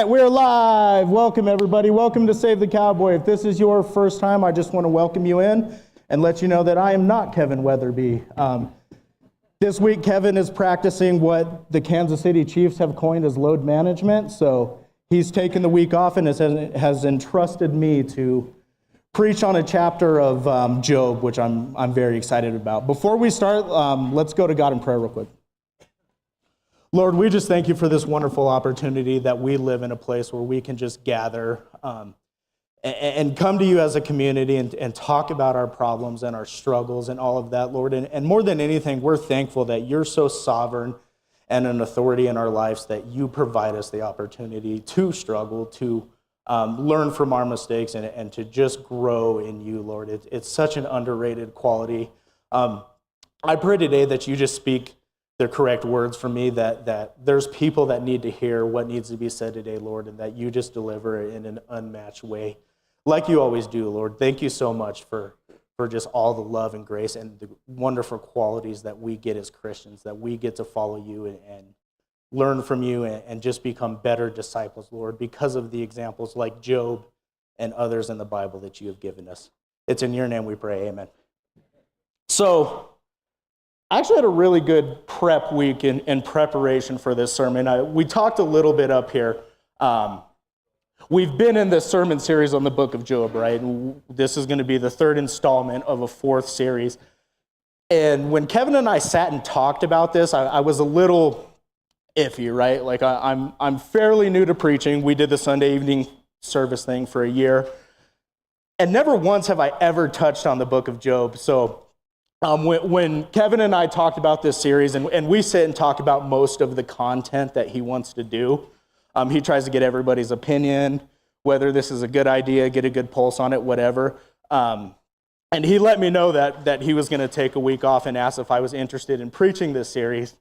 right, we're live. Welcome, everybody. Welcome to Save the Cowboy. If this is your first time, I just want to welcome you in and let you know that I am not Kevin Weatherby. This week, Kevin is practicing what the Kansas City Chiefs have coined as load management. So he's taken the week off and has entrusted me to preach on a chapter of Job, which I'm very excited about. Before we start, let's go to God in prayer real quick. Lord, we just thank you for this wonderful opportunity that we live in a place where we can just gather and come to you as a community and talk about our problems and our struggles and all of that, Lord. And more than anything, we're thankful that you're so sovereign and an authority in our lives that you provide us the opportunity to struggle, to learn from our mistakes and to just grow in you, Lord. It's such an underrated quality. I pray today that you just speak the correct words for me, that there's people that need to hear what needs to be said today, Lord, and that you just deliver it in an unmatched way, like you always do, Lord. Thank you so much for just all the love and grace and the wonderful qualities that we get as Christians, that we get to follow you and learn from you and just become better disciples, Lord, because of the examples like Job and others in the Bible that you have given us. It's in your name we pray, amen. So, I actually had a really good prep week in preparation for this sermon. We talked a little bit up here. We've been in this sermon series on the book of Job, right? And this is going to be the third installment of a fourth series. And when Kevin and I sat and talked about this, I was a little iffy, right? Like I'm fairly new to preaching. We did the Sunday evening service thing for a year. And never once have I ever touched on the book of Job. So when Kevin and I talked about this series, and we sit and talk about most of the content that he wants to do, he tries to get everybody's opinion, whether this is a good idea, get a good pulse on it, whatever. And he let me know that he was going to take a week off and asked if I was interested in preaching this series.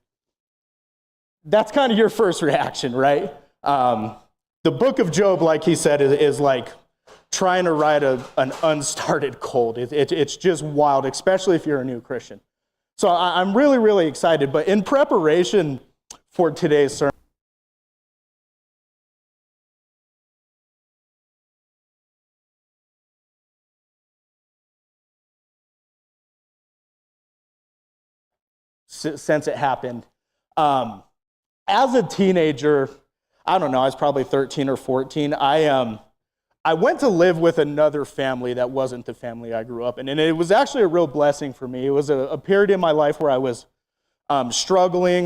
That's kind of your first reaction, right? The book of Job, like he said, is like trying to ride an unstarted colt. It's just wild, especially if you're a new Christian. So I'm really, really excited. But in preparation for today's sermon, since it happened, as a teenager, I don't know, I was probably 13 or 14, I went to live with another family that wasn't the family I grew up in, and it was actually a real blessing for me. It was a period in my life where I was struggling.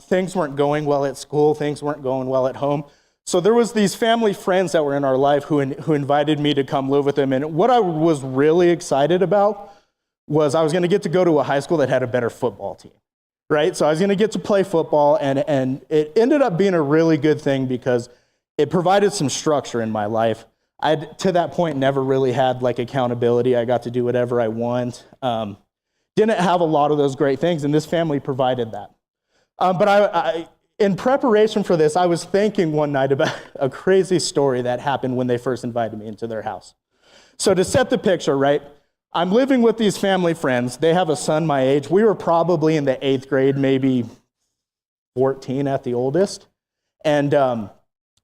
Things weren't going well at school. Things weren't going well at home. So there was these family friends that were in our life who invited me to come live with them, and what I was really excited about was I was going to get to go to a high school that had a better football team, right? So I was going to get to play football, and it ended up being a really good thing because it provided some structure in my life. I'd, to that point, never really had like accountability. I got to do whatever I want. Didn't have a lot of those great things, and this family provided that. But I, in preparation for this, I was thinking one night about a crazy story that happened when they first invited me into their house. So to set the picture, right, I'm living with these family friends. They have a son my age. We were probably in the 8th grade, maybe 14 at the oldest. And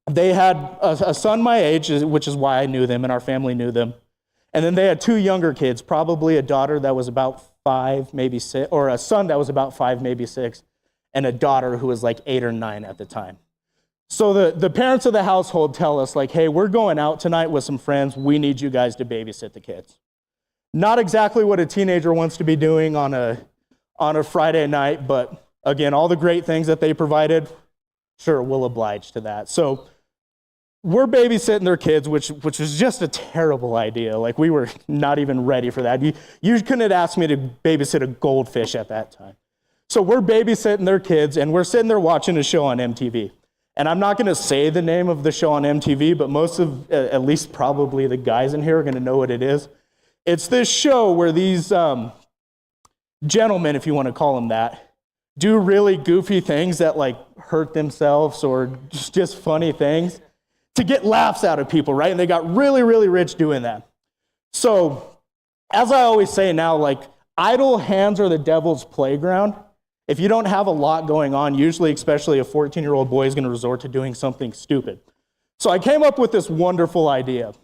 they had a son my age, which is why I knew them and our family knew them. And then they had 2 younger kids, probably a daughter that was about 5, maybe 6, or a son that was about 5, maybe 6, and a daughter who was like 8 or 9 at the time. So the parents of the household tell us, like, hey, we're going out tonight with some friends. We need you guys to babysit the kids. Not exactly what a teenager wants to be doing on a Friday night, but again, all the great things that they provided, sure, we'll oblige to that. So we're babysitting their kids, which is just a terrible idea. Like, we were not even ready for that. You couldn't have asked me to babysit a goldfish at that time. So we're babysitting their kids, and we're sitting there watching a show on MTV. And I'm not going to say the name of the show on MTV, but most of, at least probably the guys in here are going to know what it is. It's this show where these gentlemen, if you want to call them that, do really goofy things that like hurt themselves or just funny things to get laughs out of people, right? And they got really, really rich doing that. So, as I always say now, like, idle hands are the devil's playground. If you don't have a lot going on, usually, especially a 14-year-old boy is going to resort to doing something stupid. So I came up with this wonderful idea.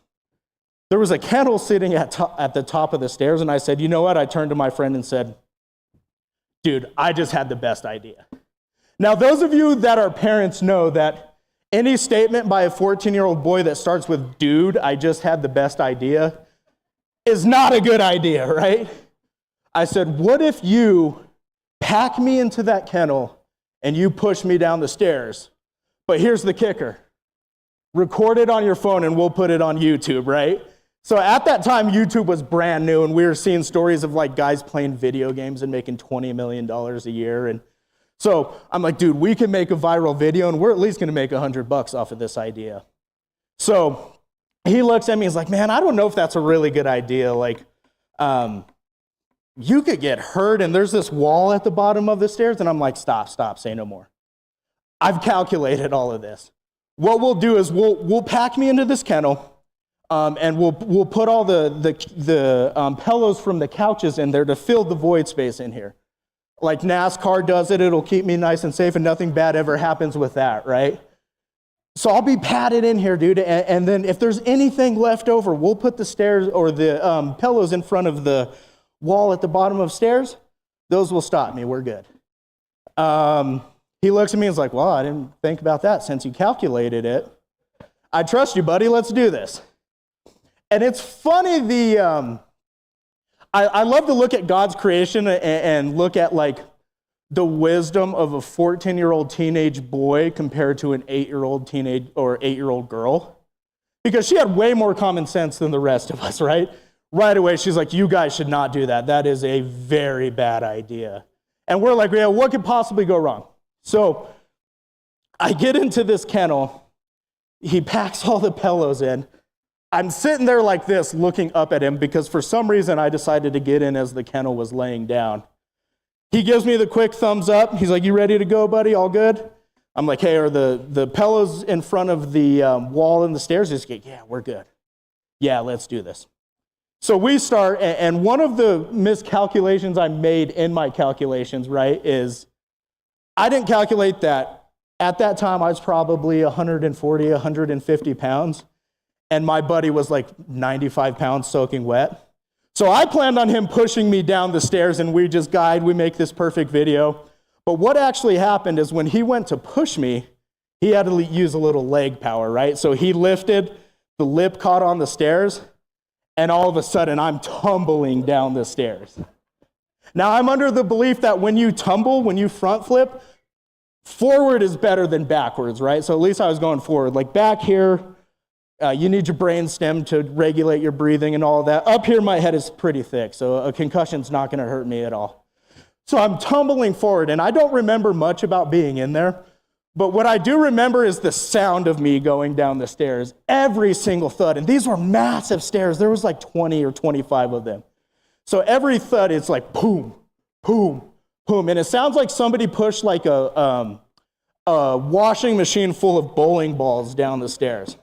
There was a kennel sitting at the top of the stairs, and I said, you know what? I turned to my friend and said, dude, I just had the best idea. Now, those of you that are parents know that any statement by a 14-year-old boy that starts with, dude, I just had the best idea, is not a good idea, right? I said, what if you pack me into that kennel and you push me down the stairs? But here's the kicker. Record it on your phone and we'll put it on YouTube, right? So at that time, YouTube was brand new, and we were seeing stories of like guys playing video games and making $20 million a year. And so I'm like, dude, we can make a viral video and we're at least gonna make $100 off of this idea. So he looks at me, he's like, man, I don't know if that's a really good idea. Like, you could get hurt and there's this wall at the bottom of the stairs. And I'm like, stop, say no more. I've calculated all of this. What we'll do is we'll pack me into this kennel, and we'll put all the pillows from the couches in there to fill the void space in here. Like NASCAR does it, it'll keep me nice and safe and nothing bad ever happens with that, right? So I'll be padded in here, dude, and then if there's anything left over, we'll put the stairs or the pillows in front of the wall at the bottom of stairs. Those will stop me, we're good. He looks at me and is like, well, I didn't think about that since you calculated it. I trust you, buddy, let's do this. And it's funny, I love to look at God's creation and look at like the wisdom of a 14-year-old teenage boy compared to an 8-year-old teenage or 8-year-old girl. Because she had way more common sense than the rest of us, right? Right away, she's like, you guys should not do that. That is a very bad idea. And we're like, yeah, what could possibly go wrong? So I get into this kennel. He packs all the pillows in. I'm sitting there like this, looking up at him, because for some reason I decided to get in as the kennel was laying down. He gives me the quick thumbs up. He's like, you ready to go, buddy? All good? I'm like, hey, are the pillows in front of the wall and the stairs? He's like, yeah, we're good. Yeah, let's do this. So we start, and one of the miscalculations I made in my calculations, right, is I didn't calculate that. At that time, I was probably 140, 150 pounds. And my buddy was like 95 pounds soaking wet. So I planned on him pushing me down the stairs and we make this perfect video. But what actually happened is when he went to push me, he had to use a little leg power, right? So he lifted, the lip caught on the stairs, and all of a sudden I'm tumbling down the stairs. Now I'm under the belief that when you tumble, when you front flip, forward is better than backwards, right? So at least I was going forward. Like back here, you need your brain stem to regulate your breathing and all of that. Up here, my head is pretty thick, so a concussion's not gonna hurt me at all. So I'm tumbling forward, and I don't remember much about being in there, but what I do remember is the sound of me going down the stairs, every single thud, and these were massive stairs. There was like 20 or 25 of them. So every thud, it's like boom, boom, boom, and it sounds like somebody pushed like a washing machine full of bowling balls down the stairs.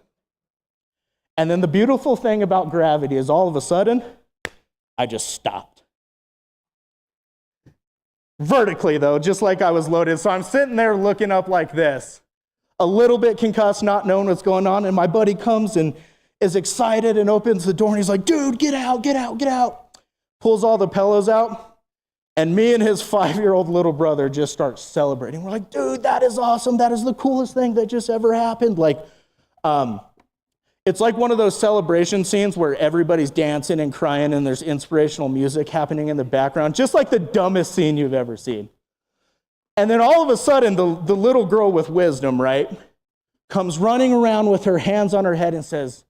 And then the beautiful thing about gravity is all of a sudden, I just stopped. Vertically though, just like I was loaded. So I'm sitting there looking up like this, a little bit concussed, not knowing what's going on. And my buddy comes and is excited and opens the door and he's like, dude, get out, get out, get out. Pulls all the pillows out. And me and his 5-year-old little brother just start celebrating. We're like, dude, that is awesome. That is the coolest thing that just ever happened. Like, it's like one of those celebration scenes where everybody's dancing and crying and there's inspirational music happening in the background, just like the dumbest scene you've ever seen. And then all of a sudden, the little girl with wisdom, right, comes running around with her hands on her head and says,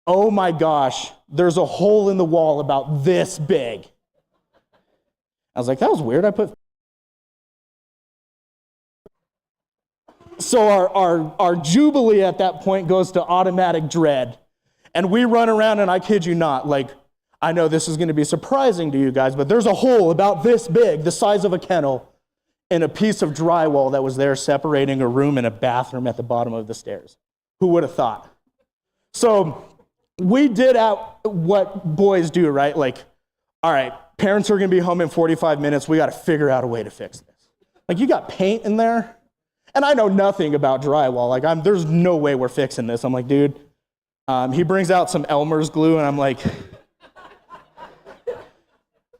oh my gosh, there's a hole in the wall about this big. I was like, that was weird. So our jubilee at that point goes to automatic dread. And we run around, and I kid you not, like, I know this is going to be surprising to you guys, but there's a hole about this big, the size of a kennel, in a piece of drywall that was there separating a room and a bathroom at the bottom of the stairs. Who would have thought? So we did what boys do, right? Like, all right, parents are going to be home in 45 minutes. We got to figure out a way to fix this. Like, you got paint in there. And I know nothing about drywall. Like, there's no way we're fixing this. I'm like, dude. He brings out some Elmer's glue, and I'm like,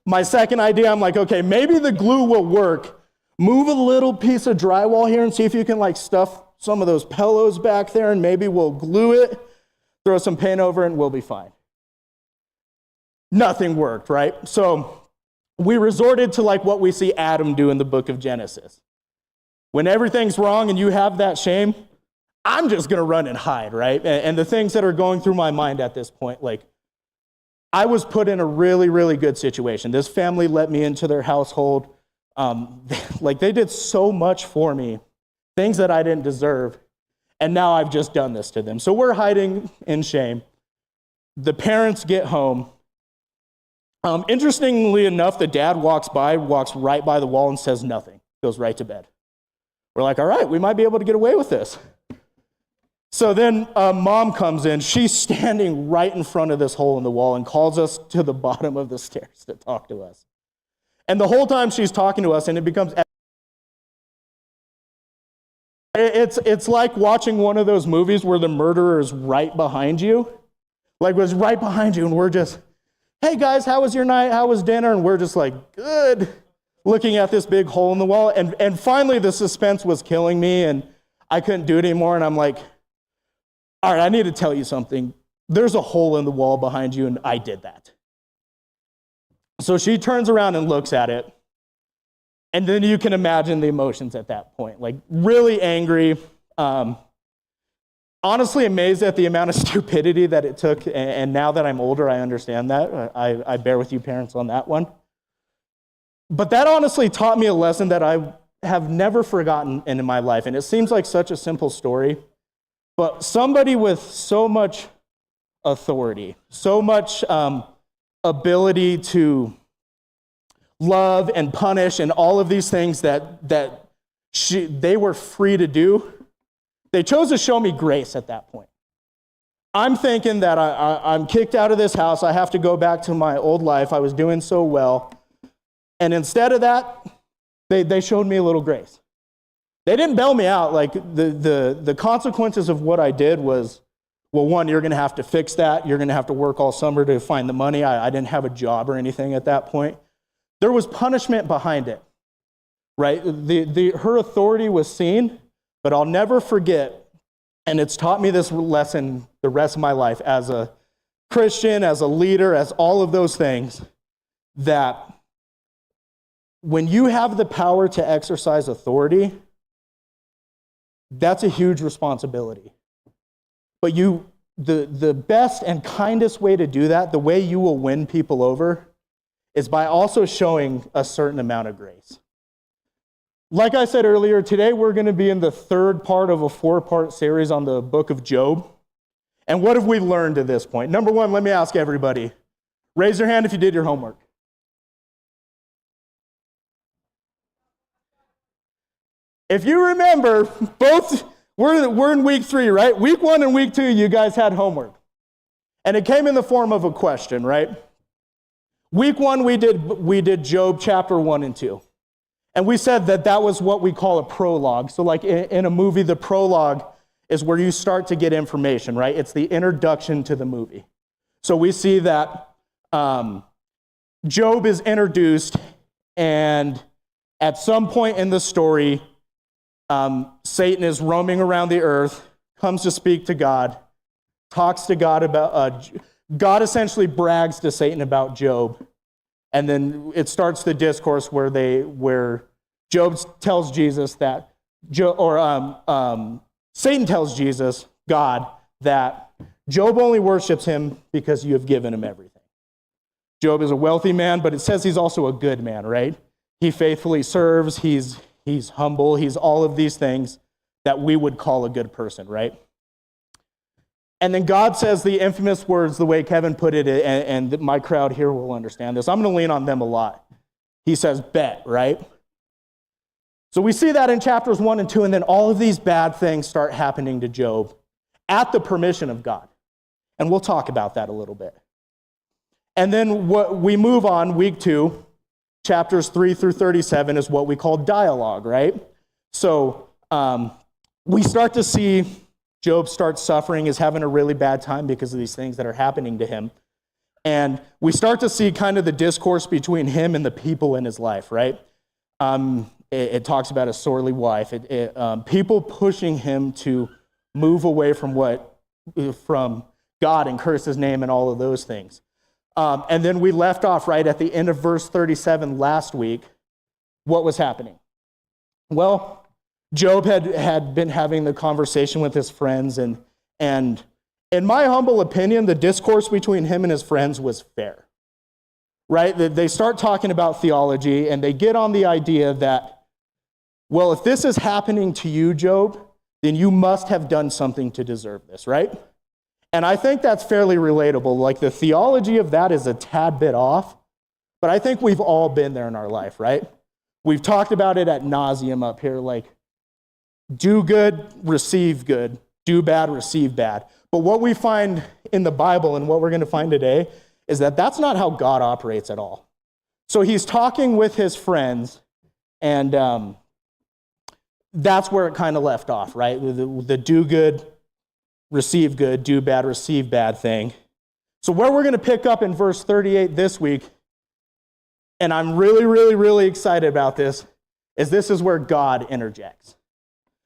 my second idea, I'm like, okay, maybe the glue will work. Move a little piece of drywall here and see if you can like stuff some of those pillows back there, and maybe we'll glue it, throw some paint over it, and we'll be fine. Nothing worked, right? So we resorted to like what we see Adam do in the book of Genesis. When everything's wrong and you have that shame, I'm just going to run and hide, right? And the things that are going through my mind at this point, like, I was put in a really, really good situation. This family let me into their household. Like, they did so much for me, things that I didn't deserve, and now I've just done this to them. So we're hiding in shame. The parents get home. Interestingly enough, the dad walks right by the wall and says nothing, goes right to bed. We're like, all right, we might be able to get away with this. So then mom comes in. She's standing right in front of this hole in the wall and calls us to the bottom of the stairs to talk to us. And the whole time she's talking to us, and it becomes... It's like watching one of those movies where the murderer is right behind you. Like, was right behind you, and we're just, hey guys, how was your night? How was dinner? And we're just like, good. Looking at this big hole in the wall. And finally the suspense was killing me, and I couldn't do it anymore. And I'm like, all right, I need to tell you something. There's a hole in the wall behind you, and I did that. So she turns around and looks at it. And then you can imagine the emotions at that point. Like, really angry. Honestly amazed at the amount of stupidity that it took. And now that I'm older, I understand that. I bear with you parents on that one. But that honestly taught me a lesson that I have never forgotten in my life. And it seems like such a simple story. But somebody with so much authority, so much ability to love and punish and all of these things that they were free to do, they chose to show me grace at that point. I'm thinking that I'm kicked out of this house. I have to go back to my old life. I was doing so well. And instead of that, they showed me a little grace. They didn't bail me out. Like, the consequences of what I did was, well, one, you're going to have to fix that. You're going to have to work all summer to find the money. I didn't have a job or anything at that point. There was punishment behind it, right? Her authority was seen, but I'll never forget, and it's taught me this lesson the rest of my life as a Christian, as a leader, as all of those things, that when you have the power to exercise authority, that's a huge responsibility. But the best and kindest way to do that, the way you will win people over, is by also showing a certain amount of grace. Like I said earlier, today we're going to be in the third part of a 4-part series on the book of Job. And what have we learned to this point? Number one, let me ask everybody. Raise your hand if you did your homework. If you remember, we're in week 3, right? Week 1 and week 2, you guys had homework. And it came in the form of a question, right? Week 1, we did Job chapter 1 and 2. And we said that was what we call a prologue. So like in a movie, the prologue is where you start to get information, right? It's the introduction to the movie. So we see that Job is introduced, and at some point in the story, Satan is roaming around the earth, comes to speak to God, talks to God about, God essentially brags to Satan about Job. And then it starts the discourse where Job tells Jesus that, Satan tells Jesus, God, that Job only worships him because you have given him everything. Job is a wealthy man, but it says he's also a good man, right? He faithfully serves, he's humble, he's all of these things that we would call a good person, right? And then God says the infamous words, the way Kevin put it, and my crowd here will understand this. I'm going to lean on them a lot. He says, bet, right? So we see that in chapters 1 and 2, and then all of these bad things start happening to Job at the permission of God. And we'll talk about that a little bit. And then we move on, week 2, chapters 3 through 37 is what we call dialogue, right? So we start to see Job start suffering, is having a really bad time because of these things that are happening to him. And we start to see kind of the discourse between him and the people in his life, right? It talks about a sorely wife. People pushing him to move away from God and curse his name and all of those things. And then we left off right at the end of verse 37 last week. What was happening? Well, Job had been having the conversation with his friends, and in my humble opinion, the discourse between him and his friends was fair, right? They start talking about theology, and they get on the idea that, well, if this is happening to you, Job, then you must have done something to deserve this, right? And I think that's fairly relatable. Like, the theology of that is a tad bit off, but I think we've all been there in our life, right? We've talked about it ad nauseum up here, like, do good, receive good. Do bad, receive bad. But what we find in the Bible and what we're going to find today is that that's not how God operates at all. So he's talking with his friends, and that's where it kind of left off, right? The do good, receive good, do bad, receive bad thing. So where we're going to pick up in verse 38 this week, and I'm really, really, really excited about this is where God interjects.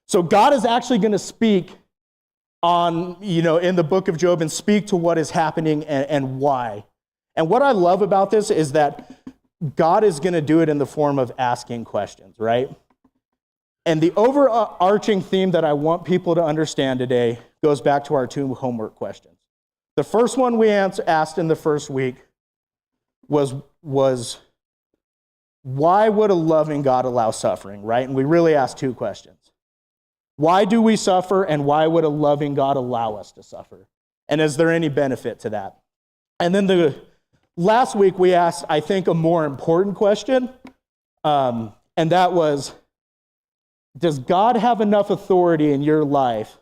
So God is actually going to speak in the book of Job and speak to what is happening and why. And what I love about this is that God is going to do it in the form of asking questions, right? And the overarching theme that I want people to understand today goes back to our two homework questions. The first one we asked in the first week was why would a loving God allow suffering, right? And we really asked two questions. Why do we suffer, and why would a loving God allow us to suffer? And is there any benefit to that? And then the last week we asked, I think, a more important question, and that was, does God have enough authority in your life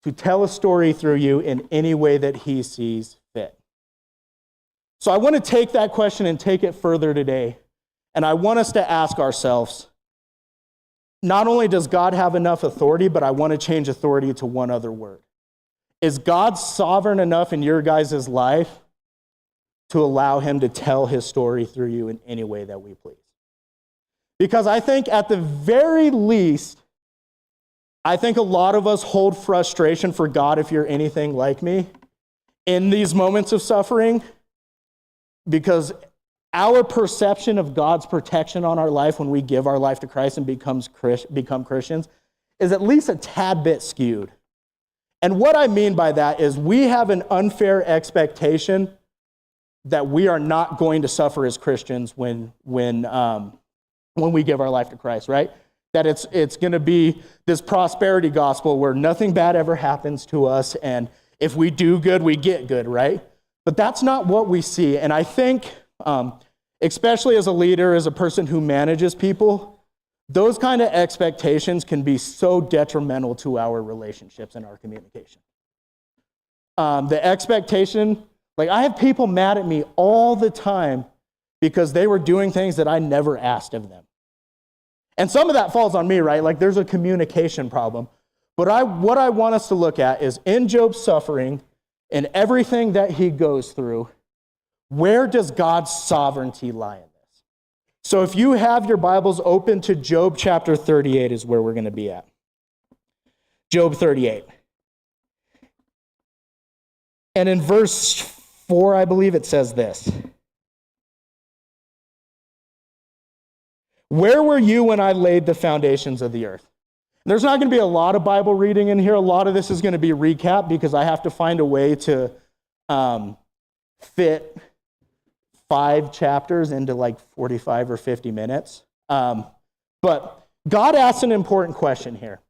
to tell a story through you in any way that he sees fit? So I want to take that question and take it further today, and I want us to ask ourselves, not only does God have enough authority, but I want to change authority to one other word. Is God sovereign enough in your guys' life to allow him to tell his story through you in any way that we please? Because I think at the very least, I think a lot of us hold frustration for God, if you're anything like me, in these moments of suffering, because our perception of God's protection on our life when we give our life to Christ and become Christians is at least a tad bit skewed. And what I mean by that is we have an unfair expectation that we are not going to suffer as Christians when we give our life to Christ, right? That it's going to be this prosperity gospel where nothing bad ever happens to us, and if we do good, we get good, right? But that's not what we see. And I think, especially as a leader, as a person who manages people, those kind of expectations can be so detrimental to our relationships and our communication. The expectation, like, I have people mad at me all the time because they were doing things that I never asked of them. And some of that falls on me, right? Like, there's a communication problem. But what I want us to look at is in Job's suffering and everything that he goes through, where does God's sovereignty lie in this? So if you have your Bibles open to Job chapter 38 is where we're going to be at. Job 38. And in verse 4, I believe it says this. Where were you when I laid the foundations of the earth? There's not going to be a lot of Bible reading in here. A lot of this is going to be recap because I have to find a way to fit 5 chapters into like 45 or 50 minutes. But God asks an important question here.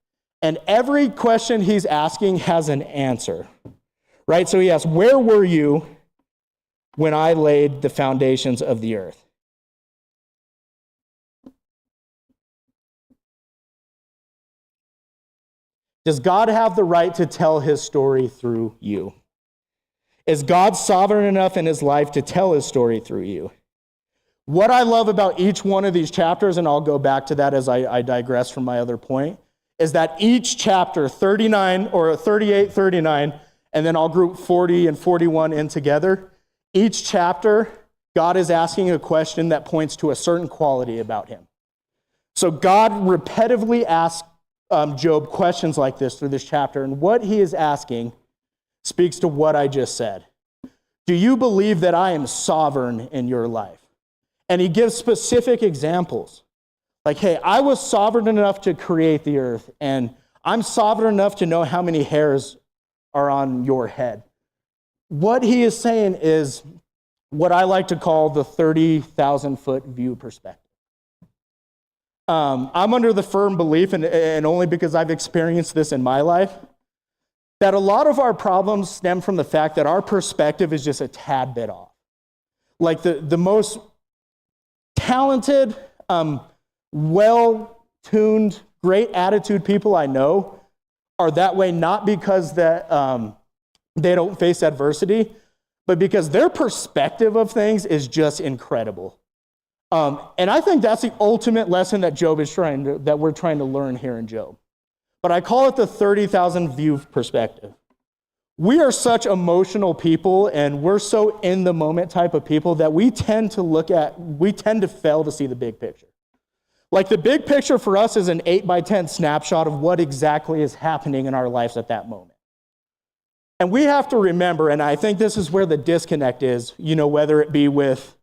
And every question he's asking has an answer, right? So he asks, where were you when I laid the foundations of the earth? Does God have the right to tell his story through you? Is God sovereign enough in his life to tell his story through you? What I love about each one of these chapters, and I'll go back to that as I digress from my other point, is that each chapter, 39 or 38, 39, and then I'll group 40 and 41 in together. Each chapter, God is asking a question that points to a certain quality about him. So God repetitively asks Job questions like this through this chapter, and what he is asking speaks to what I just said. Do you believe that I am sovereign in your life? And he gives specific examples. Like, hey, I was sovereign enough to create the earth, and I'm sovereign enough to know how many hairs are on your head. What he is saying is what I like to call the 30,000-foot view perspective. I'm under the firm belief, and only because I've experienced this in my life, that a lot of our problems stem from the fact that our perspective is just a tad bit off. Like the most talented, well-tuned, great attitude people I know are that way not because that they don't face adversity, but because their perspective of things is just incredible. And I think that's the ultimate lesson that we're trying to learn here in Job. But I call it the 30,000 view perspective. We are such emotional people, and we're so in the moment type of people that we tend to fail to see the big picture. Like the big picture for us is an 8x10 snapshot of what exactly is happening in our lives at that moment. And we have to remember, and I think this is where the disconnect is, whether it be with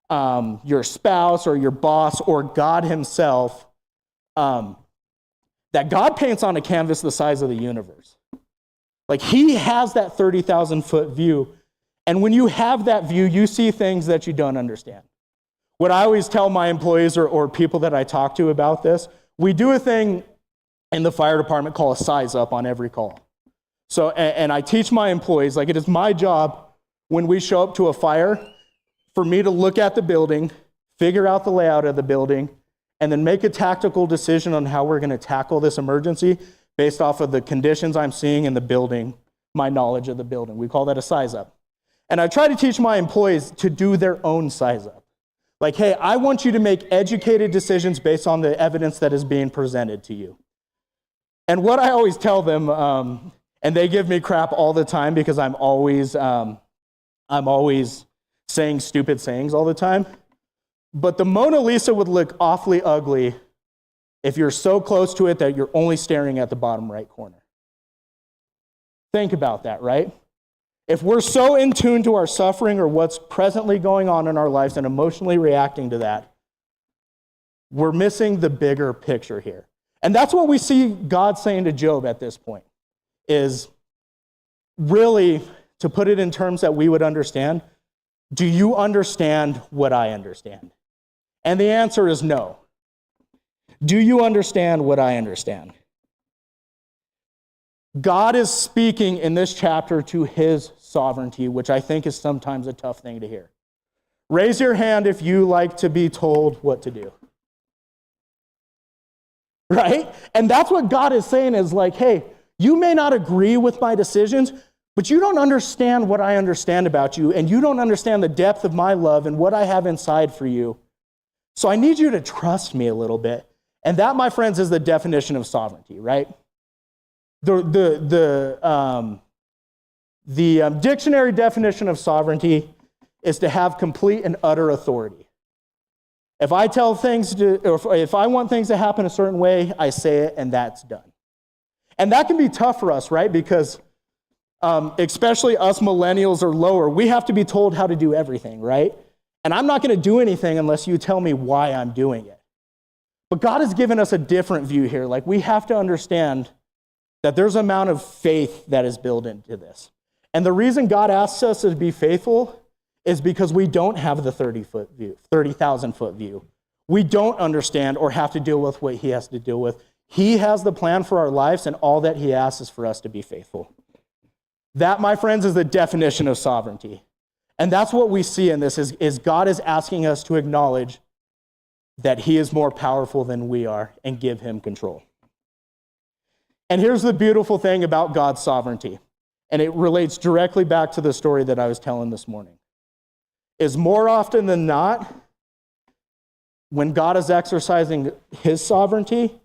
your spouse or your boss or God himself, that God paints on a canvas the size of the universe. Like he has that 30,000-foot view. And when you have that view, you see things that you don't understand. What I always tell my employees or people that I talk to about this, we do a thing in the fire department called a size up on every call. So, and I teach my employees, like it is my job when we show up to a fire, for me to look at the building, figure out the layout of the building, and then make a tactical decision on how we're going to tackle this emergency based off of the conditions I'm seeing in the building, my knowledge of the building. We call that a size up. And I try to teach my employees to do their own size up. Like, hey, I want you to make educated decisions based on the evidence that is being presented to you. And what I always tell them, and they give me crap all the time because I'm always saying stupid sayings all the time. But the Mona Lisa would look awfully ugly if you're so close to it that you're only staring at the bottom right corner. Think about that, right? If we're so in tune to our suffering or what's presently going on in our lives and emotionally reacting to that, we're missing the bigger picture here. And that's what we see God saying to Job at this point, is really, to put it in terms that we would understand, do you understand what I understand? And the answer is no. Do you understand what I understand? God is speaking in this chapter to his sovereignty, which I think is sometimes a tough thing to hear. Raise your hand if you like to be told what to do. Right? And that's what God is saying is like, hey, you may not agree with my decisions, but you don't understand what I understand about you, and you don't understand the depth of my love and what I have inside for you. So I need you to trust me a little bit. And that, my friends, is the definition of sovereignty, right? The dictionary definition of sovereignty is to have complete and utter authority. If I tell things or if I want things to happen a certain way, I say it, and that's done. And that can be tough for us, right? Because especially us millennials or lower, we have to be told how to do everything, right? And I'm not going to do anything unless you tell me why I'm doing it. But God has given us a different view here. Like, we have to understand that there's an amount of faith that is built into this. And the reason God asks us to be faithful is because we don't have the 30,000-foot view. We don't understand or have to deal with what he has to deal with. He has the plan for our lives, and all that he asks is for us to be faithful. That, my friends, is the definition of sovereignty. And that's what we see in this, is God is asking us to acknowledge that he is more powerful than we are and give him control. And here's the beautiful thing about God's sovereignty, and it relates directly back to the story that I was telling this morning, is more often than not, when God is exercising his sovereignty,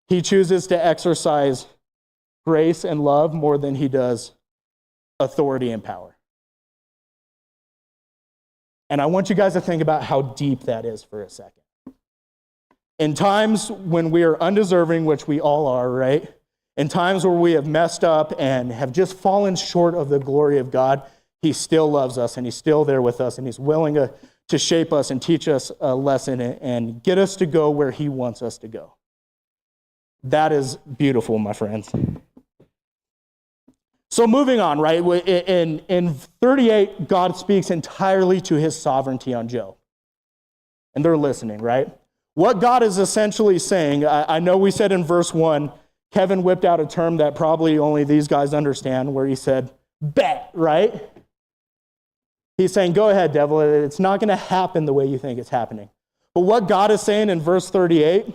he chooses to exercise grace and love more than he does authority and power. And I want you guys to think about how deep that is for a second. In times when we are undeserving, which we all are, right? In times where we have messed up and have just fallen short of the glory of God, he still loves us and he's still there with us and he's willing to shape us and teach us a lesson and get us to go where he wants us to go. That is beautiful, my friends. So moving on, right? In 38, God speaks entirely to his sovereignty on Job. And they're listening, right? What God is essentially saying, I know we said in verse 1, Kevin whipped out a term that probably only these guys understand, where he said, bet, right? He's saying, go ahead, devil. It's not going to happen the way you think it's happening. But what God is saying in verse 38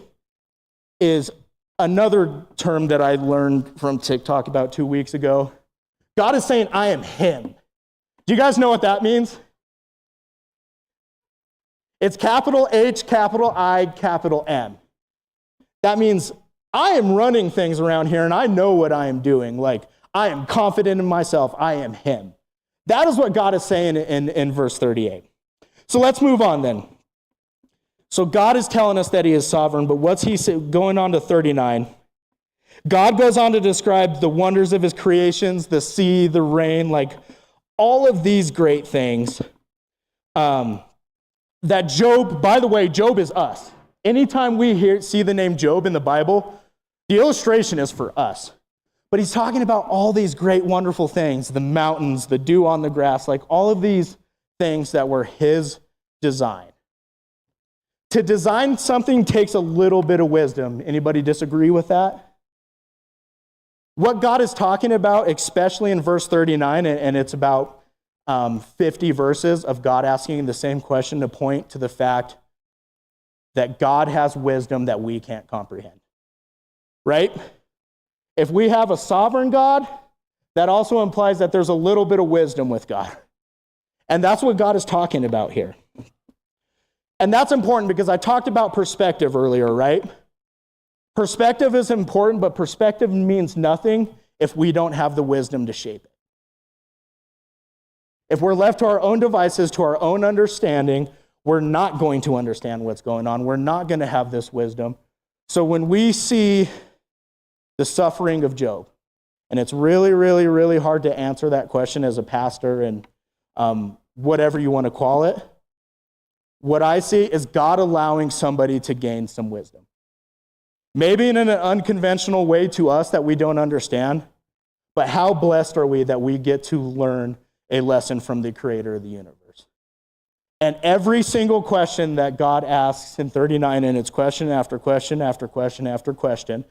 is another term that I learned from TikTok about 2 weeks ago. God is saying, I am him. Do you guys know what that means? It's capital H, capital I, capital M. That means I am running things around here and I know what I am doing. Like, I am confident in myself. I am him. That is what God is saying in verse 38. So let's move on then. So God is telling us that he is sovereign, but what's he say, going on to 39? God goes on to describe the wonders of his creations, the sea, the rain, like all of these great things. That Job, by the way, Job is us. Anytime we see the name Job in the Bible, the illustration is for us. But he's talking about all these great, wonderful things, the mountains, the dew on the grass, like all of these things that were his design. To design something takes a little bit of wisdom. Anybody disagree with that? What God is talking about, especially in verse 39, and it's about 50 verses of God asking the same question to point to the fact that God has wisdom that we can't comprehend. Right? If we have a sovereign God, that also implies that there's a little bit of wisdom with God. And that's what God is talking about here. And that's important because I talked about perspective earlier, right? Perspective is important, but perspective means nothing if we don't have the wisdom to shape it. If we're left to our own devices, to our own understanding, we're not going to understand what's going on. We're not going to have this wisdom. So when we see the suffering of Job, and it's really, really, really hard to answer that question as a pastor and whatever you want to call it, what I see is God allowing somebody to gain some wisdom. Maybe in an unconventional way to us that we don't understand, but how blessed are we that we get to learn a lesson from the creator of the universe. And every single question that God asks in 39, and it's question after question after question after question,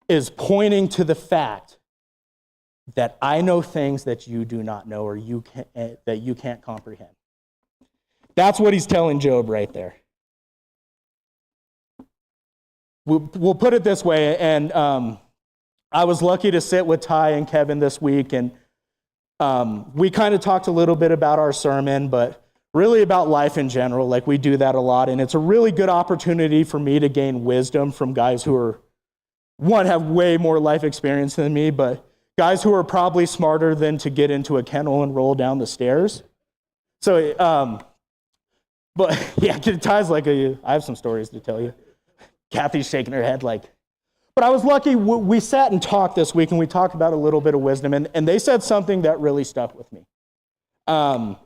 is pointing to the fact that I know things that you do not know or that you can't comprehend. That's what he's telling Job right there. We'll put it this way, and I was lucky to sit with Ty and Kevin this week, and we kind of talked a little bit about our sermon, but really about life in general. Like, we do that a lot, and it's a really good opportunity for me to gain wisdom from guys who are, one, have way more life experience than me, but guys who are probably smarter than to get into a kennel and roll down the stairs. So, but yeah, Ty's like, I have some stories to tell you. Kathy's shaking her head like, but I was lucky. We sat and talked this week, and we talked about a little bit of wisdom, and they said something that really stuck with me. And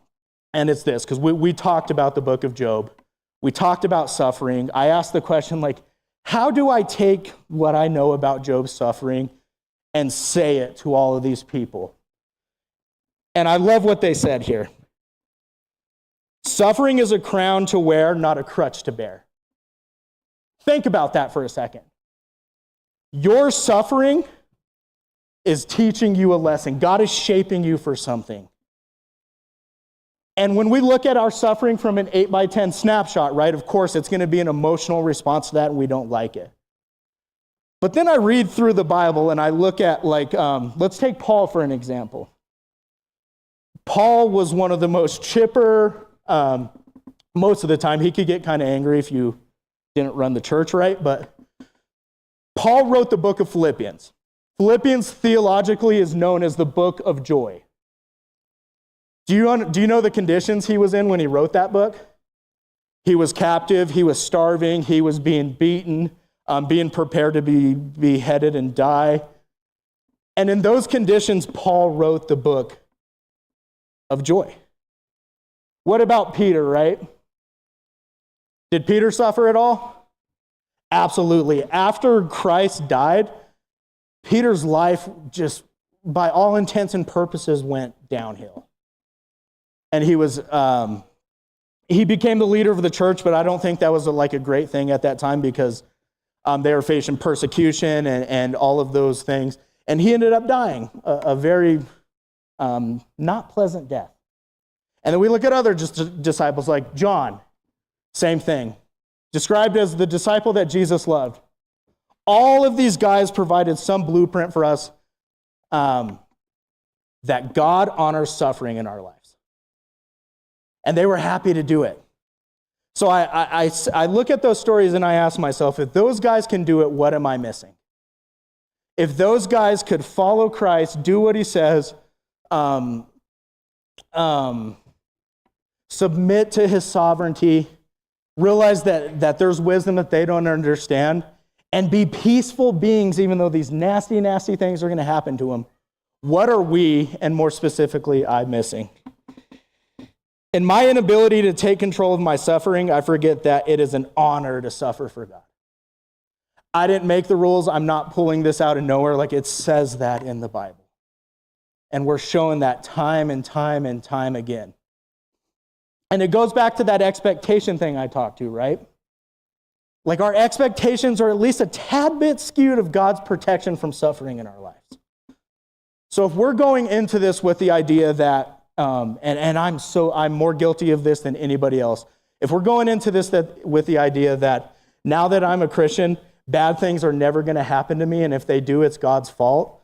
it's this, because we talked about the book of Job. We talked about suffering. I asked the question, like, how do I take what I know about Job's suffering and say it to all of these people? And I love what they said here. Suffering is a crown to wear, not a crutch to bear. Think about that for a second. Your suffering is teaching you a lesson. God is shaping you for something. And when we look at our suffering from an 8x10 snapshot, right, of course, it's going to be an emotional response to that, and we don't like it. But then I read through the Bible, and I look at, like, let's take Paul for an example. Paul was one of the most chipper, most of the time. He could get kind of angry if you didn't run the church right, but Paul wrote the book of Philippians. Philippians theologically is known as the book of joy. Do you know the conditions he was in when he wrote that book? He was captive, he was starving, he was being beaten, being prepared to be beheaded and die. And in those conditions, Paul wrote the book of joy. What about Peter, right? Did Peter suffer at all? Absolutely. After Christ died, Peter's life just, by all intents and purposes, went downhill. And he became the leader of the church, but I don't think that was a great thing at that time because they were facing persecution and all of those things. And he ended up dying a very not pleasant death. And then we look at other disciples like John, same thing. Described as the disciple that Jesus loved. All of these guys provided some blueprint for us that God honors suffering in our lives. And they were happy to do it. So I look at those stories and I ask myself, if those guys can do it, what am I missing? If those guys could follow Christ, do what he says, submit to his sovereignty, realize that there's wisdom that they don't understand, and be peaceful beings even though these nasty, nasty things are going to happen to them, what are we, and more specifically, I, missing? In my inability to take control of my suffering, I forget that it is an honor to suffer for God. I didn't make the rules. I'm not pulling this out of nowhere. It says that in the Bible. And we're showing that time and time and time again. And it goes back to that expectation thing I talked to, right? Our expectations are at least a tad bit skewed of God's protection from suffering in our lives. So if we're going into this with the idea that I'm more guilty of this than anybody else. If we're going into this with the idea that now that I'm a Christian, bad things are never going to happen to me, and if they do, it's God's fault,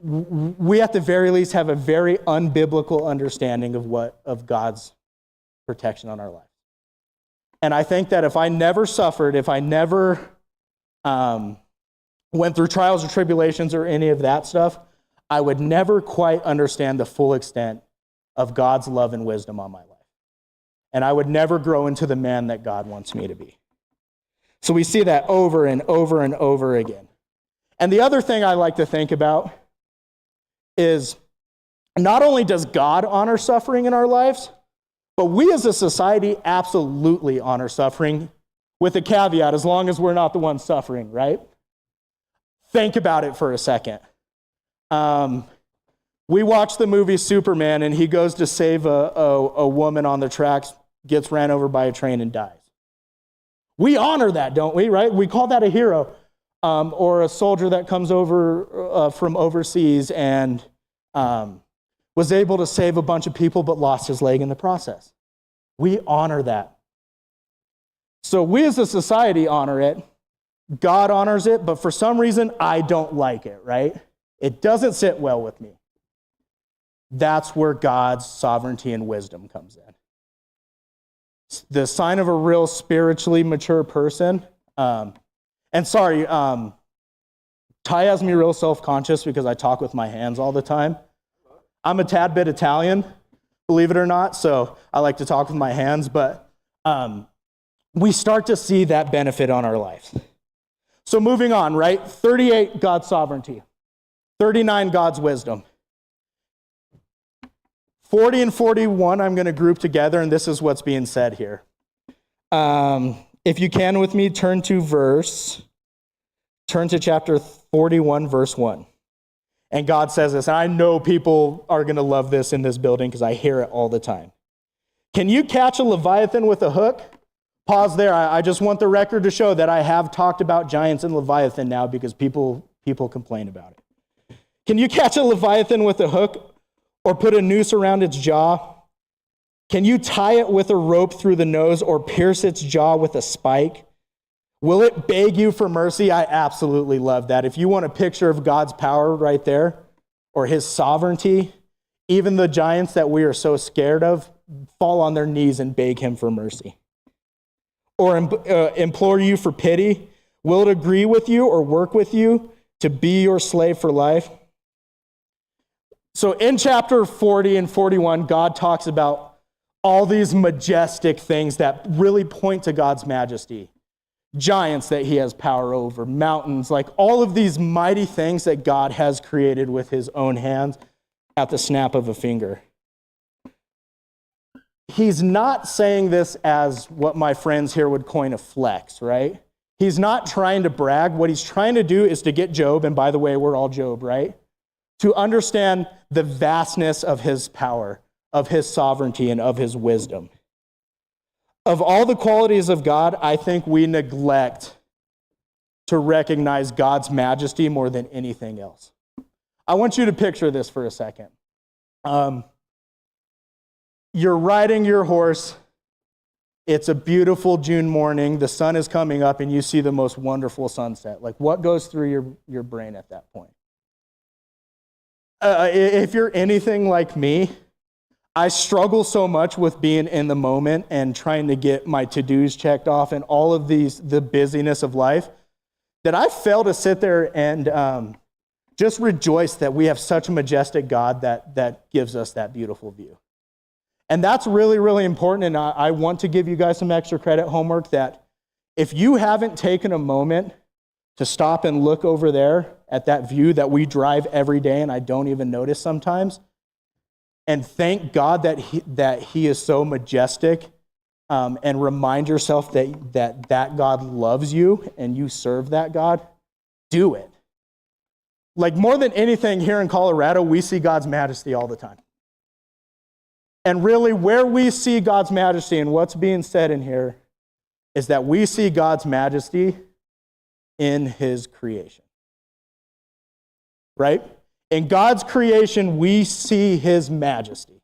we at the very least have a very unbiblical understanding of God's protection on our life. And I think that if I never suffered, if I never went through trials or tribulations or any of that stuff, I would never quite understand the full extent of God's love and wisdom on my life. And I would never grow into the man that God wants me to be. So we see that over and over and over again. And the other thing I like to think about is not only does God honor suffering in our lives, but we as a society absolutely honor suffering, with a caveat, as long as we're not the ones suffering, right? Think about it for a second. We watched the movie Superman, and he goes to save a woman on the tracks, gets ran over by a train, and dies. We honor that, don't we, right? We call that a hero. Or a soldier that comes over from overseas and was able to save a bunch of people but lost his leg in the process. We honor that. So we as a society honor it. God honors it, but for some reason, I don't like it, right? It doesn't sit well with me. That's where God's sovereignty and wisdom comes in. The sign of a real spiritually mature person. And sorry, Ty has me real self-conscious because I talk with my hands all the time. I'm a tad bit Italian, believe it or not, so I like to talk with my hands, but we start to see that benefit on our lives. So moving on, right? 38, God's sovereignty. 39, God's wisdom. 40 and 41, I'm going to group together, and this is what's being said here. If you can with me, turn to chapter 41, verse 1. And God says this, and I know people are going to love this in this building because I hear it all the time. Can you catch a Leviathan with a hook? Pause there. I just want the record to show that I have talked about giants and Leviathan now because people complain about it. Can you catch a Leviathan with a hook or put a noose around its jaw? Can you tie it with a rope through the nose or pierce its jaw with a spike? Will it beg you for mercy? I absolutely love that. If you want a picture of God's power right there, or his sovereignty, even the giants that we are so scared of, fall on their knees and beg him for mercy? Or implore you for pity? Will it agree with you or work with you to be your slave for life? So in chapter 40 and 41, God talks about all these majestic things that really point to God's majesty. Giants that he has power over, mountains, like all of these mighty things that God has created with his own hands at the snap of a finger. He's not saying this as what my friends here would coin a flex, right? He's not trying to brag. What he's trying to do is to get Job, and by the way, we're all Job, right? To understand the vastness of his power, of his sovereignty, and of his wisdom. Of all the qualities of God, I think we neglect to recognize God's majesty more than anything else. I want you to picture this for a second. You're riding your horse. It's a beautiful June morning. The sun is coming up and you see the most wonderful sunset. Like, what goes through your brain at that point? If you're anything like me, I struggle so much with being in the moment and trying to get my to-dos checked off and all of the busyness of life, that I fail to sit there and just rejoice that we have such a majestic God that gives us that beautiful view. And that's really, really important, and I want to give you guys some extra credit homework that if you haven't taken a moment to stop and look over there at that view that we drive every day and I don't even notice sometimes, and thank God that he is so majestic, and remind yourself that God loves you and you serve that God, do it. Like, more than anything, here in Colorado, we see God's majesty all the time. And really, where we see God's majesty and what's being said in here is that we see God's majesty in his creation. Right? In God's creation, we see his majesty.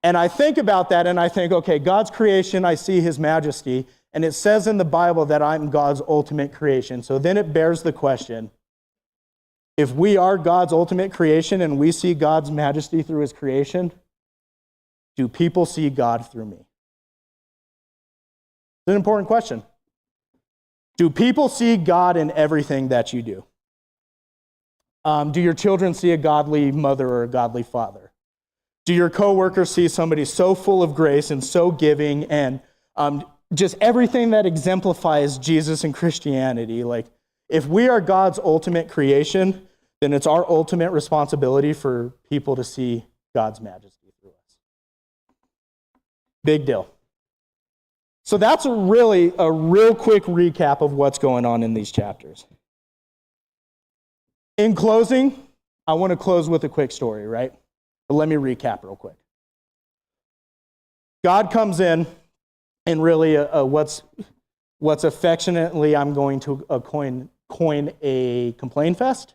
And I think about that and I think, okay, God's creation, I see his majesty. And it says in the Bible that I'm God's ultimate creation. So then it bears the question, if we are God's ultimate creation and we see God's majesty through his creation, do people see God through me? It's an important question. Do people see God in everything that you do? Do your children see a godly mother or a godly father? Do your coworkers see somebody so full of grace and so giving and just everything that exemplifies Jesus and Christianity? Like, if we are God's ultimate creation, then it's our ultimate responsibility for people to see God's majesty through us. Big deal. So that's really a real quick recap of what's going on in these chapters. In closing, I want to close with a quick story, right? But let me recap real quick. God comes in and really what's affectionately I'm going to coin a complain fest,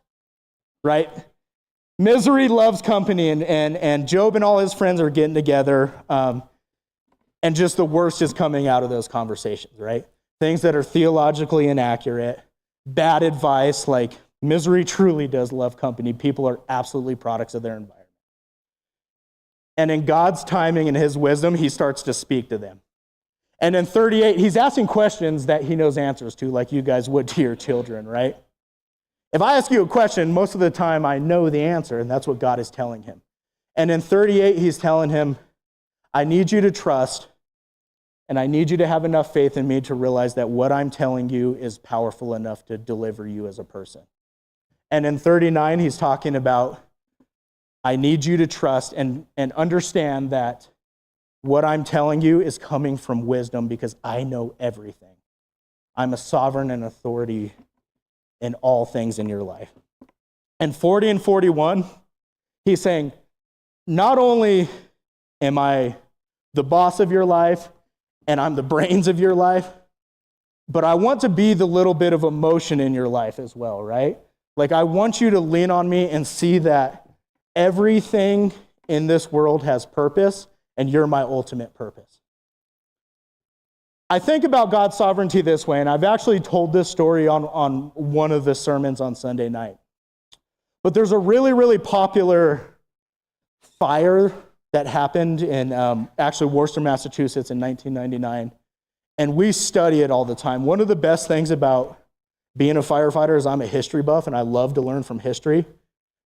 right? Misery loves company, and Job and all his friends are getting together, and just the worst is coming out of those conversations, right? Things that are theologically inaccurate, bad advice, like misery truly does love company. People are absolutely products of their environment. And in God's timing and his wisdom, he starts to speak to them. And in 38, he's asking questions that he knows answers to, like you guys would to your children, right? If I ask you a question, most of the time I know the answer, and that's what God is telling him. And in 38, he's telling him, I need you to trust, and I need you to have enough faith in me to realize that what I'm telling you is powerful enough to deliver you as a person. And in 39, he's talking about, I need you to trust and understand that what I'm telling you is coming from wisdom because I know everything. I'm a sovereign and authority in all things in your life. And 40 and 41, he's saying, not only am I the boss of your life and I'm the brains of your life, but I want to be the little bit of emotion in your life as well, right? Like, I want you to lean on me and see that everything in this world has purpose, and you're my ultimate purpose. I think about God's sovereignty this way, and I've actually told this story on one of the sermons on Sunday night. But there's a really, really popular fire that happened in actually Worcester, Massachusetts in 1999. And we study it all the time. One of the best things about being a firefighter is I'm a history buff and I love to learn from history.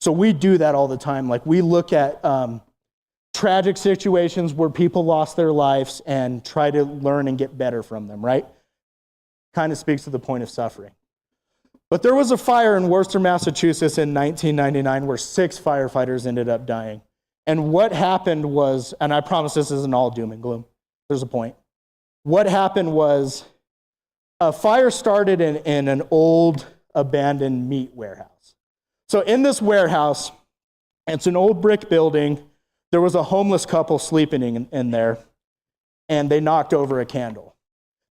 So we do that all the time. Like we look at tragic situations where people lost their lives and try to learn and get better from them, right? Kind of speaks to the point of suffering. But there was a fire in Worcester, Massachusetts in 1999 where 6 firefighters ended up dying. And what happened was, and I promise this isn't all doom and gloom, there's a point. What happened was a fire started in an old abandoned meat warehouse. So in this warehouse, it's an old brick building. There was a homeless couple sleeping in there, and they knocked over a candle.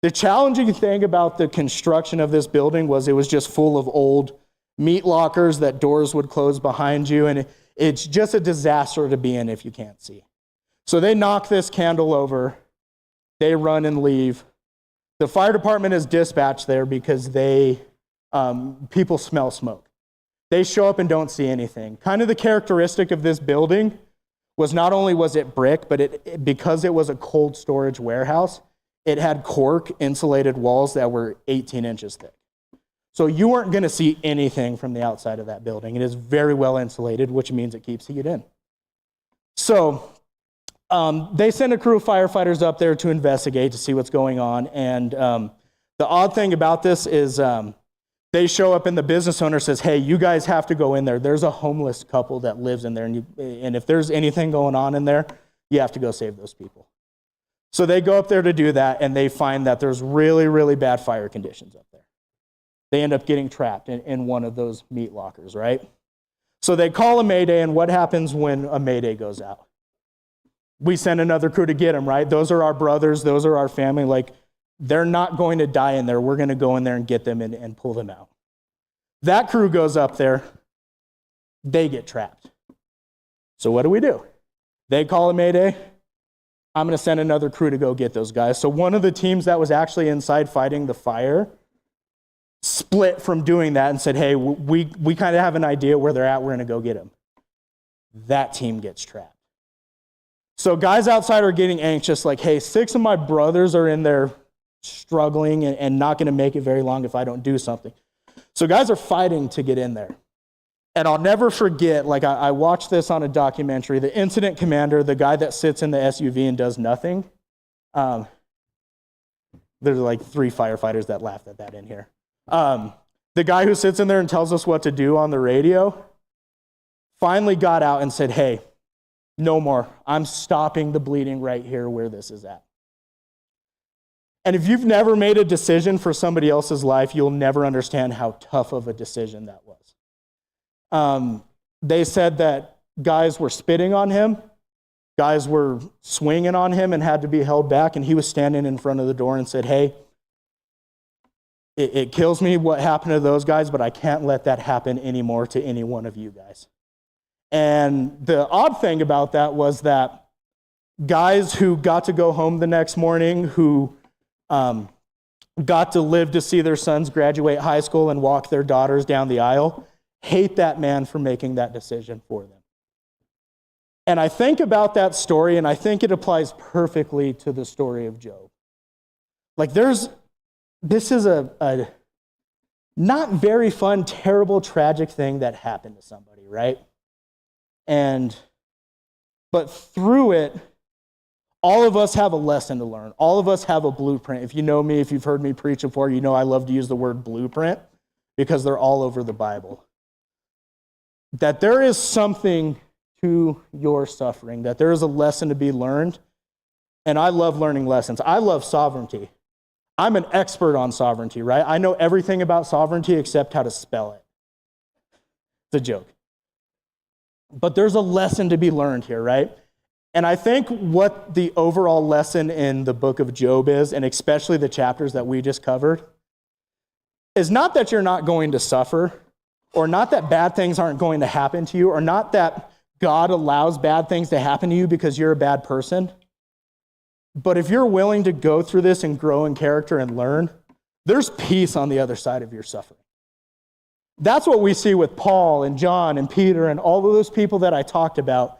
The challenging thing about the construction of this building was it was just full of old meat lockers that doors would close behind you, and it's just a disaster to be in if you can't see. So they knock this candle over. They run and leave. The fire department is dispatched there because people smell smoke. They show up and don't see anything. Kind of the characteristic of this building was not only was it brick, but because it was a cold storage warehouse, it had cork insulated walls that were 18 inches thick. So you weren't going to see anything from the outside of that building. It is very well insulated, which means it keeps heat in. So they send a crew of firefighters up there to investigate, to see what's going on. And the odd thing about this is they show up and the business owner says, hey, you guys have to go in there. There's a homeless couple that lives in there. And if there's anything going on in there, you have to go save those people. So they go up there to do that, and they find that there's really, really bad fire conditions up there. They end up getting trapped in one of those meat lockers, right? So they call a mayday, and what happens when a mayday goes out? We send another crew to get them, right? Those are our brothers. Those are our family. Like, they're not going to die in there. We're going to go in there and get them and pull them out. That crew goes up there. They get trapped. So what do? They call a mayday. I'm going to send another crew to go get those guys. So one of the teams that was actually inside fighting the fire split from doing that and said, hey, we kind of have an idea where they're at. We're going to go get them. That team gets trapped. So guys outside are getting anxious, like, hey, 6 of my brothers are in there struggling and not going to make it very long if I don't do something. So guys are fighting to get in there. And I'll never forget, like I watched this on a documentary, the incident commander, the guy that sits in the SUV and does nothing. There's like 3 firefighters that laughed at that in here. The guy who sits in there and tells us what to do on the radio finally got out and said, hey, no more. I'm stopping the bleeding right here where this is at. And if you've never made a decision for somebody else's life, you'll never understand how tough of a decision that was. They said that guys were spitting on him, guys were swinging on him and had to be held back, and he was standing in front of the door and said, hey, it kills me what happened to those guys, but I can't let that happen anymore to any one of you guys. And the odd thing about that was that guys who got to go home the next morning, who got to live to see their sons graduate high school and walk their daughters down the aisle, hate that man for making that decision for them. And I think about that story, and I think it applies perfectly to the story of Job. Like this is a not very fun, terrible, tragic thing that happened to somebody, right? But through it, all of us have a lesson to learn. All of us have a blueprint. If you know me, if you've heard me preach before, you know I love to use the word blueprint because they're all over the Bible. That there is something to your suffering, that there is a lesson to be learned. And I love learning lessons. I love sovereignty. I'm an expert on sovereignty, right? I know everything about sovereignty except how to spell it. It's a joke. But there's a lesson to be learned here, right? And I think what the overall lesson in the book of Job is, and especially the chapters that we just covered, is not that you're not going to suffer, or not that bad things aren't going to happen to you, or not that God allows bad things to happen to you because you're a bad person. But if you're willing to go through this and grow in character and learn, there's peace on the other side of your suffering. That's what we see with Paul and John and Peter and all of those people that I talked about.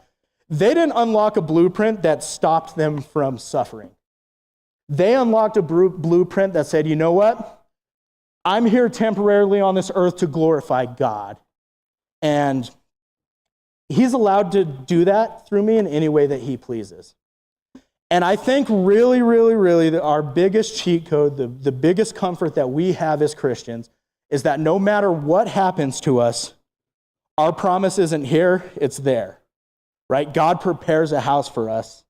They didn't unlock a blueprint that stopped them from suffering. They unlocked a blueprint that said, you know what? I'm here temporarily on this earth to glorify God. And he's allowed to do that through me in any way that he pleases. And I think really, really, really that our biggest cheat code, the biggest comfort that we have as Christians is that no matter what happens to us, our promise isn't here, it's there, right? God prepares a house for us.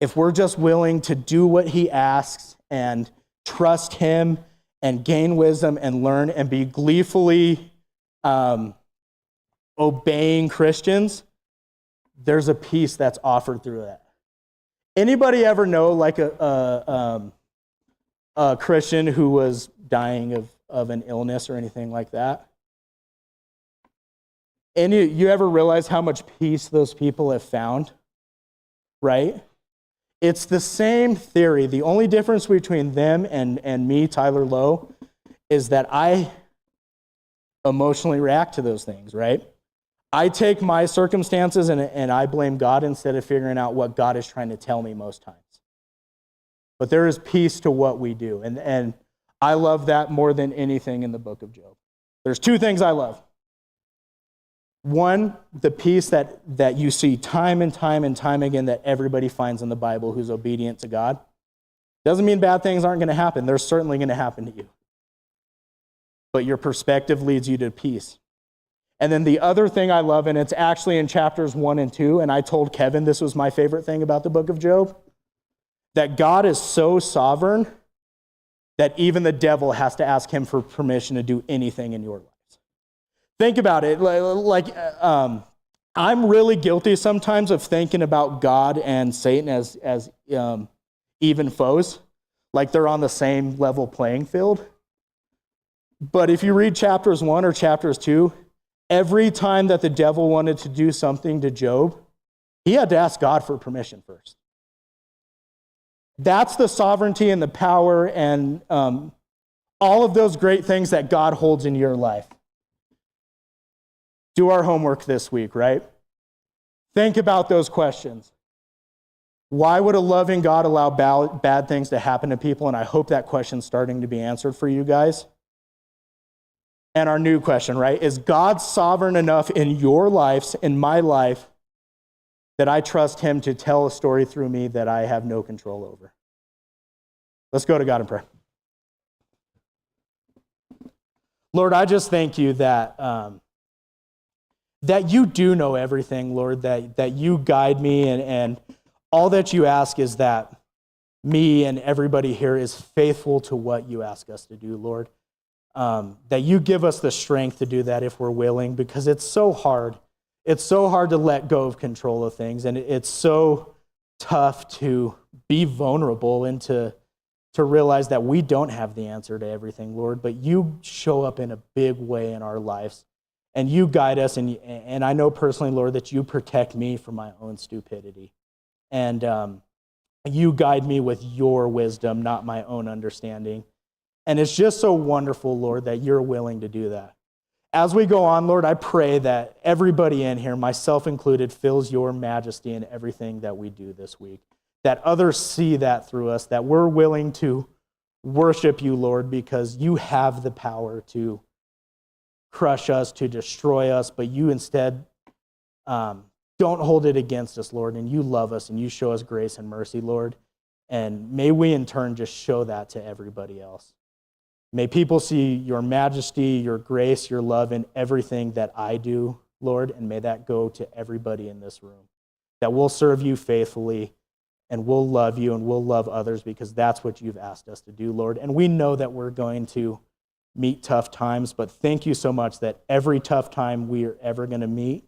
If we're just willing to do what he asks and trust him and gain wisdom and learn and be gleefully obeying Christians, there's a peace that's offered through that. Anybody ever know like a Christian who was dying of an illness or anything like that? And you ever realize how much peace those people have found, right? It's the same theory. The only difference between them and me, Tyler Lowe, is that I emotionally react to those things, right? I take my circumstances and I blame God instead of figuring out what God is trying to tell me most times. But there is peace to what we do. And I love that more than anything in the book of Job. There's two things I love. One, the peace that you see time and time and time again that everybody finds in the Bible who's obedient to God. Doesn't mean bad things aren't going to happen. They're certainly going to happen to you. But your perspective leads you to peace. And then the other thing I love, and it's actually in chapters 1 and 2, and I told Kevin this was my favorite thing about the book of Job, that God is so sovereign that even the devil has to ask him for permission to do anything in your life. Think about it. I'm really guilty sometimes of thinking about God and Satan as even foes, like they're on the same level playing field. But if you read chapters 1 or chapters 2, every time that the devil wanted to do something to Job, he had to ask God for permission first. That's the sovereignty and the power and all of those great things that God holds in your life. Do our homework this week, right? Think about those questions. Why would a loving God allow bad things to happen to people? And I hope that question's starting to be answered for you guys. And our new question, right? Is God sovereign enough in your lives, in my life, that I trust him to tell a story through me that I have no control over? Let's go to God in prayer. Lord, I just thank you that you do know everything, Lord, that you guide me, and all that you ask is that me and everybody here is faithful to what you ask us to do, Lord. That you give us the strength to do that if we're willing, because it's so hard. It's so hard to let go of control of things, and it's so tough to be vulnerable and to realize that we don't have the answer to everything, Lord, but you show up in a big way in our lives. And you guide us, and I know personally, Lord, that you protect me from my own stupidity. And you guide me with your wisdom, not my own understanding. And it's just so wonderful, Lord, that you're willing to do that. As we go on, Lord, I pray that everybody in here, myself included, feels your majesty in everything that we do this week. That others see that through us, that we're willing to worship you, Lord, because you have the power to crush us, to destroy us, but you instead don't hold it against us, Lord, and you love us and you show us grace and mercy, Lord, and may we in turn just show that to everybody else. May people see your majesty, your grace, your love in everything that I do, Lord, and may that go to everybody in this room, that we'll serve you faithfully and we'll love you and we'll love others because that's what you've asked us to do, Lord, and we know that we're going to meet tough times, but thank you so much that every tough time we are ever going to meet,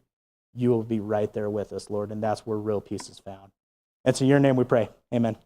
you will be right there with us, Lord, and that's where real peace is found. It's in your name we pray. Amen.